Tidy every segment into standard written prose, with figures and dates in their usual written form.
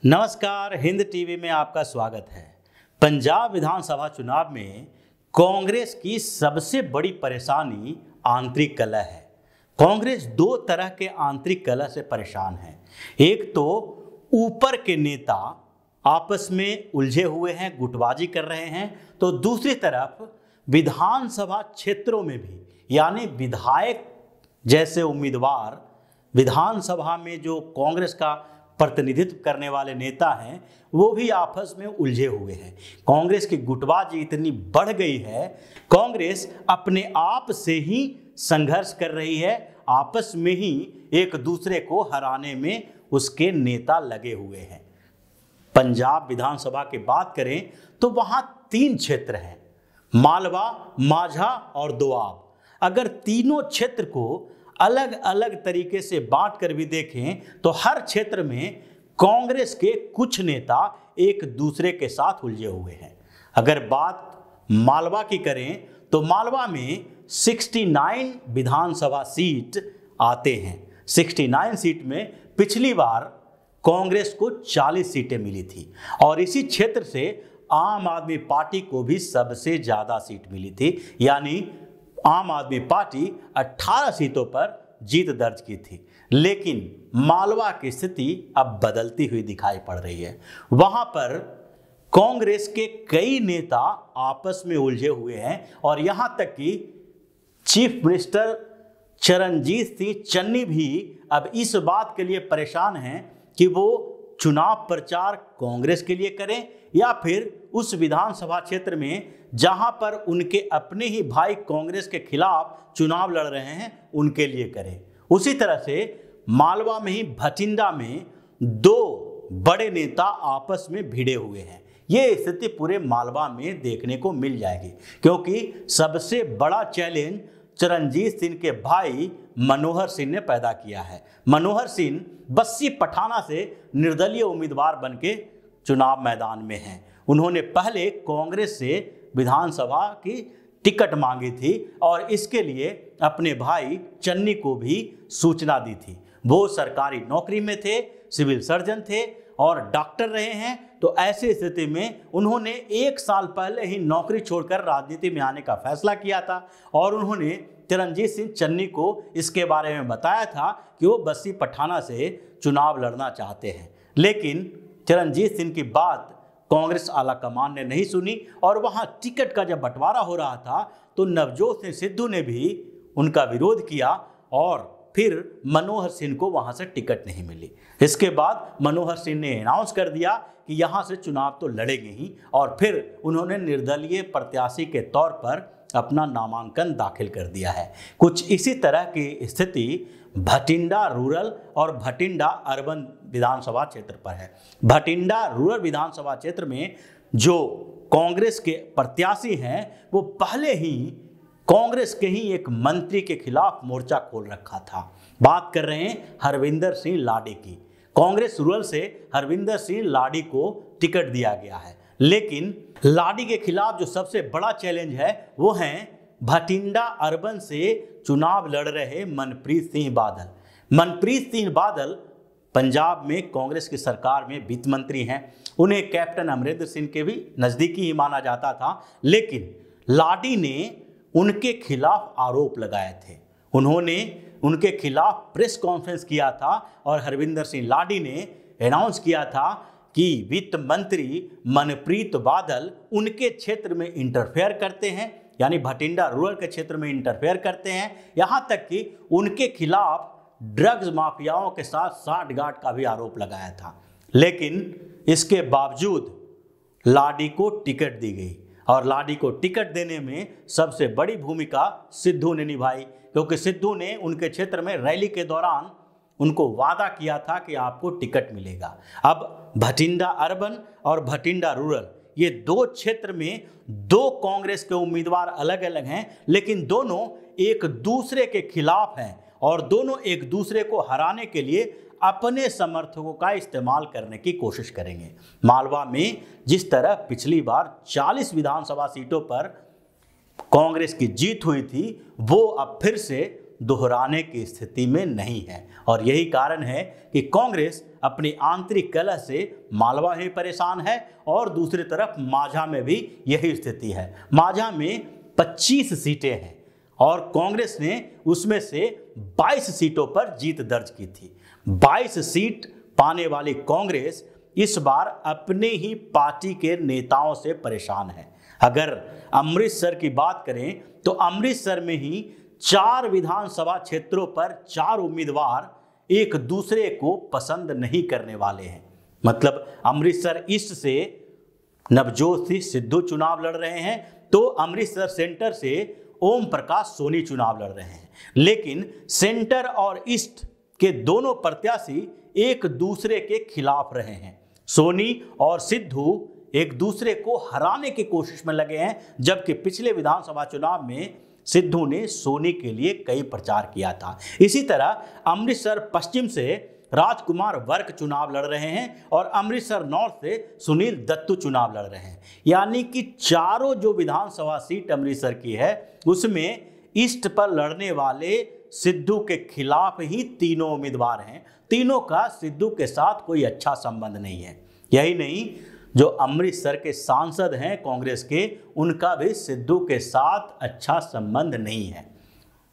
नमस्कार, हिंद टीवी में आपका स्वागत है। पंजाब विधानसभा चुनाव में कांग्रेस की सबसे बड़ी परेशानी आंतरिक कलह है। कांग्रेस दो तरह के आंतरिक कलह से परेशान है। एक तो ऊपर के नेता आपस में उलझे हुए हैं, गुटबाजी कर रहे हैं, तो दूसरी तरफ विधानसभा क्षेत्रों में भी यानी विधायक जैसे उम्मीदवार विधानसभा में जो कांग्रेस का प्रतिनिधित्व करने वाले नेता हैं वो भी आपस में उलझे हुए हैं। कांग्रेस की गुटबाजी इतनी बढ़ गई है, कांग्रेस अपने आप से ही संघर्ष कर रही है, आपस में ही एक दूसरे को हराने में उसके नेता लगे हुए हैं। पंजाब विधानसभा की बात करें तो वहां 3 क्षेत्र हैं, मालवा, माझा और दोआब। अगर तीनों क्षेत्र को अलग अलग तरीके से बांट कर भी देखें तो हर क्षेत्र में कांग्रेस के कुछ नेता एक दूसरे के साथ उलझे हुए हैं। अगर बात मालवा की करें तो मालवा में 69 विधानसभा सीट आते हैं। 69 सीट में पिछली बार कांग्रेस को 40 सीटें मिली थी और इसी क्षेत्र से आम आदमी पार्टी को भी सबसे ज्यादा सीट मिली थी, यानी आम आदमी पार्टी 18 सीटों पर जीत दर्ज की थी। लेकिन मालवा की स्थिति अब बदलती हुई दिखाई पड़ रही है। वहां पर कांग्रेस के कई नेता आपस में उलझे हुए हैं और यहां तक कि चीफ मिनिस्टर चरणजीत सिंह चन्नी भी अब इस बात के लिए परेशान हैं कि वो चुनाव प्रचार कांग्रेस के लिए करें या फिर उस विधानसभा क्षेत्र में जहां पर उनके अपने ही भाई कांग्रेस के खिलाफ चुनाव लड़ रहे हैं उनके लिए करें। उसी तरह से मालवा में ही भटिंडा में 2 बड़े नेता आपस में भिड़े हुए हैं। ये स्थिति पूरे मालवा में देखने को मिल जाएगी क्योंकि सबसे बड़ा चैलेंज चरणजीत सिंह के भाई मनोहर सिंह ने पैदा किया है। मनोहर सिंह बस्सी पठाना से निर्दलीय उम्मीदवार बन के चुनाव मैदान में हैं। उन्होंने पहले कांग्रेस से विधानसभा की टिकट मांगी थी और इसके लिए अपने भाई चन्नी को भी सूचना दी थी। वो सरकारी नौकरी में थे, सिविल सर्जन थे और डॉक्टर रहे हैं, तो ऐसी स्थिति में उन्होंने 1 साल पहले ही नौकरी छोड़कर राजनीति में आने का फैसला किया था और उन्होंने चरणजीत सिंह चन्नी को इसके बारे में बताया था कि वो बस्सी पठाना से चुनाव लड़ना चाहते हैं। लेकिन चरणजीत सिंह की बात कांग्रेस आला कमान ने नहीं सुनी और वहां टिकट का जब बंटवारा हो रहा था तो नवजोत सिंह सिद्धू ने भी उनका विरोध किया और फिर मनोहर सिंह को वहां से टिकट नहीं मिली। इसके बाद मनोहर सिंह ने अनाउंस कर दिया कि यहां से चुनाव तो लड़ेंगे ही और फिर उन्होंने निर्दलीय प्रत्याशी के तौर पर अपना नामांकन दाखिल कर दिया है। कुछ इसी तरह की स्थिति भटिंडा रूरल और भटिंडा अर्बन विधानसभा क्षेत्र पर है। भटिंडा रूरल विधानसभा क्षेत्र में जो कांग्रेस के प्रत्याशी हैं वो पहले ही कांग्रेस के ही एक मंत्री के खिलाफ मोर्चा खोल रखा था। बात कर रहे हैं हरविंदर सिंह लाडी की। कांग्रेस रूरल से हरविंदर सिंह लाडी को टिकट दिया गया है, लेकिन लाडी के खिलाफ जो सबसे बड़ा चैलेंज है वो है भटिंडा अर्बन से चुनाव लड़ रहे मनप्रीत सिंह बादल। मनप्रीत सिंह बादल पंजाब में कांग्रेस की सरकार में वित्त मंत्री हैं। उन्हें कैप्टन अमरिंदर सिंह के भी नज़दीकी ही माना जाता था, लेकिन लाडी ने उनके खिलाफ आरोप लगाए थे। उन्होंने उनके खिलाफ प्रेस कॉन्फ्रेंस किया था और हरविंदर सिंह लाडी ने अनाउंस किया था कि वित्त मंत्री मनप्रीत बादल उनके क्षेत्र में इंटरफेयर करते हैं, यानी भटिंडा रूरल के क्षेत्र में इंटरफेयर करते हैं। यहां तक कि उनके खिलाफ ड्रग्स माफियाओं के साथ साठगांठ का भी आरोप लगाया था। लेकिन इसके बावजूद लाडी को टिकट दी गई और लाडी को टिकट देने में सबसे बड़ी भूमिका सिद्धू ने निभाई, क्योंकि सिद्धू ने उनके क्षेत्र में रैली के दौरान उनको वादा किया था कि आपको टिकट मिलेगा। अब भटिंडा अर्बन और भटिंडा रूरल ये 2 क्षेत्र में 2 कांग्रेस के उम्मीदवार अलग अलग हैं, लेकिन दोनों एक दूसरे के खिलाफ हैं और दोनों एक दूसरे को हराने के लिए अपने समर्थकों का इस्तेमाल करने की कोशिश करेंगे। मालवा में जिस तरह पिछली बार 40 विधानसभा सीटों पर कांग्रेस की जीत हुई थी, वो अब फिर से दोहराने की स्थिति में नहीं है और यही कारण है कि कांग्रेस अपनी आंतरिक कलह से मालवा में परेशान है और दूसरी तरफ माझा में भी यही स्थिति है। माझा में 25 सीटें हैं और कांग्रेस ने उसमें से 22 सीटों पर जीत दर्ज की थी। 22 सीट पाने वाली कांग्रेस इस बार अपने ही पार्टी के नेताओं से परेशान है। अगर अमृतसर की बात करें तो अमृतसर में ही 4 विधानसभा क्षेत्रों पर 4 उम्मीदवार एक दूसरे को पसंद नहीं करने वाले हैं। मतलब अमृतसर ईस्ट से नवजोत सिंह सिद्धू चुनाव लड़ रहे हैं तो अमृतसर सेंटर से ओम प्रकाश सोनी चुनाव लड़ रहे हैं, लेकिन सेंटर और ईस्ट के दोनों प्रत्याशी एक दूसरे के खिलाफ रहे हैं। सोनी और सिद्धू एक दूसरे को हराने की कोशिश में लगे हैं, जबकि पिछले विधानसभा चुनाव में सिद्धू ने सोनी के लिए कई प्रचार किया था। इसी तरह अमृतसर पश्चिम से राजकुमार वर्क चुनाव लड़ रहे हैं और अमृतसर नॉर्थ से सुनील दत्तू चुनाव लड़ रहे हैं। यानी कि चारों जो विधानसभा सीट अमृतसर की है उसमें ईस्ट पर लड़ने वाले सिद्धू के खिलाफ ही तीनों उम्मीदवार हैं। तीनों का सिद्धू के साथ कोई अच्छा संबंध नहीं है। यही नहीं, जो अमृतसर के सांसद हैं कांग्रेस के, उनका भी सिद्धू के साथ अच्छा संबंध नहीं है।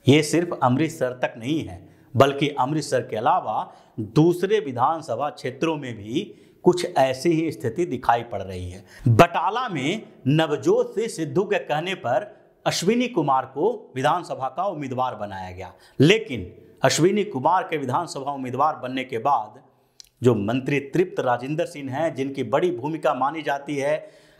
ये सिर्फ अमृतसर तक नहीं है, बल्कि अमृतसर के अलावा दूसरे विधानसभा क्षेत्रों में भी कुछ ऐसी ही स्थिति दिखाई पड़ रही है। बटाला में नवजोत सिंह सिद्धू के कहने पर अश्विनी कुमार को विधानसभा का उम्मीदवार बनाया गया, लेकिन अश्विनी कुमार के विधानसभा उम्मीदवार बनने के बाद जो मंत्री तृप्त राजेंद्र सिंह हैं, जिनकी बड़ी भूमिका मानी जाती है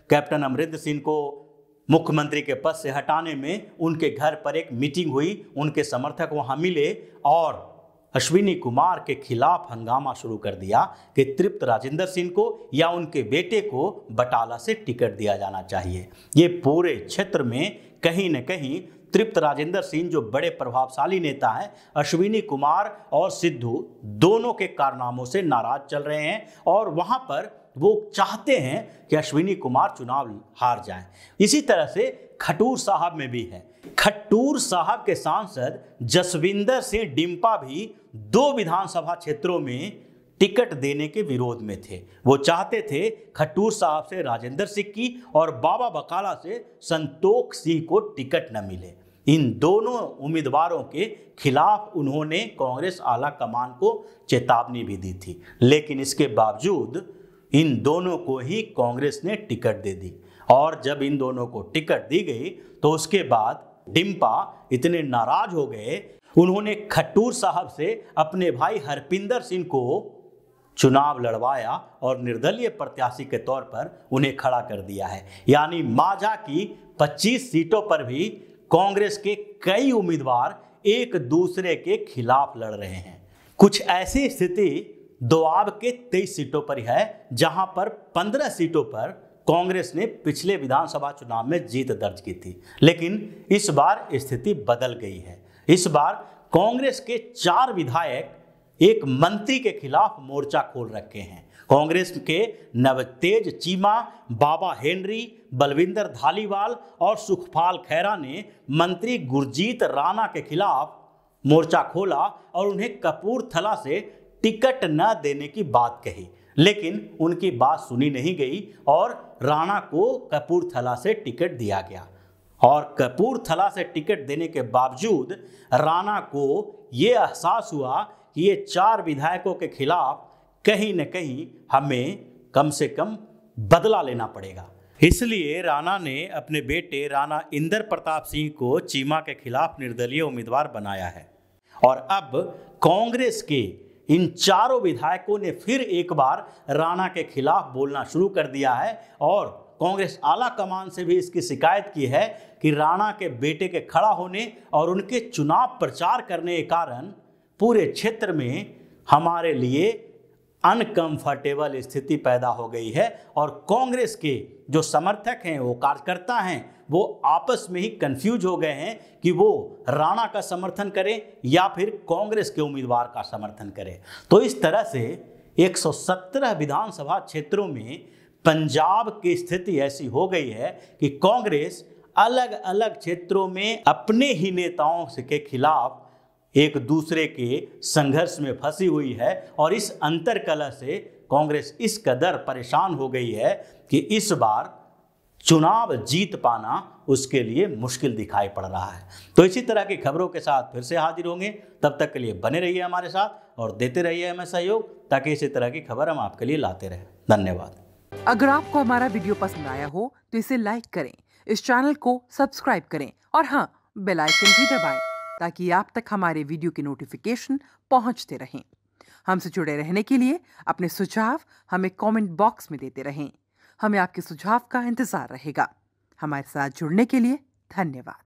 कैप्टन अमरिंदर सिंह को मुख्यमंत्री के पद से हटाने में, उनके घर पर एक मीटिंग हुई, उनके समर्थक वहां मिले और अश्विनी कुमार के खिलाफ हंगामा शुरू कर दिया कि तृप्त राजेंद्र सिंह को या उनके बेटे को बटाला से टिकट दिया जाना चाहिए। ये पूरे क्षेत्र में कहीं न कहीं तृप्त राजेंद्र सिंह जो बड़े प्रभावशाली नेता हैं, अश्विनी कुमार और सिद्धू दोनों के कारनामों से नाराज चल रहे हैं और वहां पर वो चाहते हैं कि अश्विनी कुमार चुनाव हार जाएं। इसी तरह से खटूर साहब में भी है। खट्टूर साहब के सांसद जसविंदर सिंह डिम्पा भी 2 विधानसभा क्षेत्रों में टिकट देने के विरोध में थे। वो चाहते थे खट्टूर साहब से राजेंद्र सिंह की और बाबा बकाला से संतोख सिंह को टिकट न मिले। इन दोनों उम्मीदवारों के खिलाफ उन्होंने कांग्रेस आला कमान को चेतावनी भी दी थी, लेकिन इसके बावजूद इन दोनों को ही कांग्रेस ने टिकट दे दी और जब इन दोनों को टिकट दी गई तो उसके बाद डिम्पा इतने नाराज हो गए, उन्होंने खट्टूर साहब से अपने भाई हरपिंदर सिंह को चुनाव लड़वाया और निर्दलीय प्रत्याशी के तौर पर उन्हें खड़ा कर दिया है। यानी माझा की 25 सीटों पर भी कांग्रेस के कई उम्मीदवार एक दूसरे के खिलाफ लड़ रहे हैं। कुछ ऐसी स्थिति दोआब के 23 सीटों पर है, जहां पर 15 सीटों पर कांग्रेस ने पिछले विधानसभा चुनाव में जीत दर्ज की थी, लेकिन इस बार स्थिति बदल गई है। इस बार कांग्रेस के 4 विधायक एक मंत्री के खिलाफ मोर्चा खोल रखे हैं। कांग्रेस के नवतेज चीमा, बाबा हेनरी, बलविंदर धालीवाल और सुखपाल खैरा ने मंत्री गुरजीत राणा के खिलाफ मोर्चा खोला और उन्हें कपूरथला से टिकट न देने की बात कही, लेकिन उनकी बात सुनी नहीं गई और राणा को कपूरथला से टिकट दिया गया। और कपूरथला से टिकट देने के बावजूद राणा को ये एहसास हुआ कि ये 4 विधायकों के खिलाफ कहीं न कहीं हमें कम से कम बदला लेना पड़ेगा। इसलिए राणा ने अपने बेटे राणा इंदर प्रताप सिंह को चीमा के खिलाफ निर्दलीय उम्मीदवार बनाया है। और अब कांग्रेस के इन 4 विधायकों ने फिर एक बार राणा के खिलाफ बोलना शुरू कर दिया है और कांग्रेस आला कमान से भी इसकी शिकायत की है कि राणा के बेटे के खड़ा होने और उनके चुनाव प्रचार करने के कारण पूरे क्षेत्र में हमारे लिए अनकंफर्टेबल स्थिति पैदा हो गई है और कांग्रेस के जो समर्थक हैं, वो कार्यकर्ता हैं, वो आपस में ही कंफ्यूज हो गए हैं कि वो राणा का समर्थन करें या फिर कांग्रेस के उम्मीदवार का समर्थन करें। तो इस तरह से 117 विधानसभा क्षेत्रों में पंजाब की स्थिति ऐसी हो गई है कि कांग्रेस अलग अलग क्षेत्रों में अपने ही नेताओं के खिलाफ एक दूसरे के संघर्ष में फंसी हुई है और इस अंतर्कलह से कांग्रेस इस कदर परेशान हो गई है कि इस बार चुनाव जीत पाना उसके लिए मुश्किल दिखाई पड़ रहा है। तो इसी तरह की खबरों के साथ फिर से हाजिर होंगे, तब तक के लिए बने रहिए हमारे साथ और देते रहिए हमें सहयोग, ताकि इसी तरह की खबर हम आपके लिए लाते रहें। धन्यवाद। अगर आपको हमारा वीडियो पसंद आया हो तो इसे लाइक करें, इस चैनल को सब्सक्राइब करें और हाँ, बेल आइकन भी दबाएं ताकि आप तक हमारे वीडियो की नोटिफिकेशन पहुंचते रहें। हमसे जुड़े रहने के लिए अपने सुझाव हमें कमेंट बॉक्स में देते रहें। हमें आपके सुझाव का इंतजार रहेगा। हमारे साथ जुड़ने के लिए धन्यवाद।